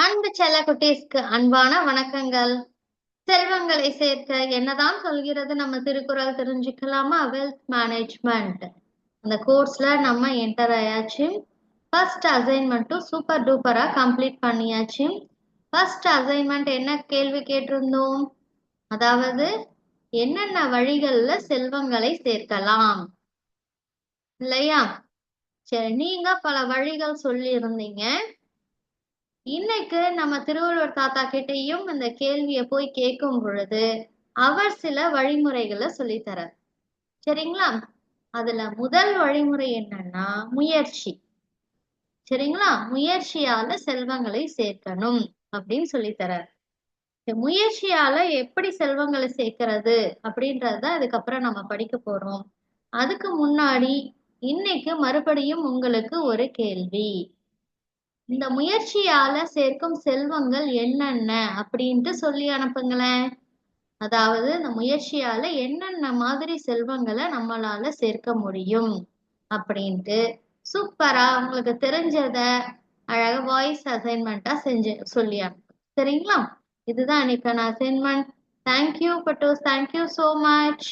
அன்பு செல்ல குட்டீஸ்க்கு அன்பான வணக்கங்கள். செல்வங்களை சேர்க்க என்னதான் சொல்கிறது நம்ம திருக்குறள் தெரிஞ்சுக்கலாமா? வெல்த் மேனேஜ்மெண்ட் அந்த கோர்ஸ்ல நம்ம என்டர் ஆயாச்சு. ஃபர்ஸ்ட் அசைன்மெண்ட்டும் சூப்பர் டூப்பரா கம்ப்ளீட் பண்ணியாச்சு. ஃபர்ஸ்ட் அசைன்மெண்ட் என்ன கேள்வி கேட்டிருந்தோம்? அதாவது என்னென்ன வழிகள்ல செல்வங்களை சேர்க்கலாம் இல்லையா? சரி, நீங்க பல வழிகள் சொல்லி இருந்தீங்க. இன்னைக்கு நம்ம திருவள்ளுவர் தாத்தா கிட்டயும் இந்த கேள்வியை போய் கேட்கும் பொழுது அவர் சில வழிமுறைகளை சொல்லித்தரார். சரிங்களா? அதுல முதல் வழிமுறை என்னன்னா முயற்சி. சரிங்களா? முயற்சியால செல்வங்களை சேர்க்கணும் அப்படின்னு சொல்லித்தரார். முயற்சியால எப்படி செல்வங்களை சேர்க்கிறது அப்படின்றத அதுக்கப்புறம் நம்ம படிக்க போறோம். அதுக்கு முன்னாடி இன்னைக்கு மறுபடியும் உங்களுக்கு ஒரு கேள்வி. இந்த முயற்சியால சேர்க்கும் செல்வங்கள் என்னென்ன அப்படின்ட்டு சொல்லி அனுப்புங்களேன். அதாவது இந்த முயற்சியால என்னென்ன மாதிரி செல்வங்களை நம்மளால சேர்க்க முடியும் அப்படின்ட்டு சூப்பரா உங்களுக்கு தெரிஞ்சத அழகா வாய்ஸ் அசைன்மெண்டா செஞ்சு சொல்லி அனுப்பு. சரிங்களா? இதுதான் இன்னைக்கான assignment. Thank you பட்டோஸ், thank you so much.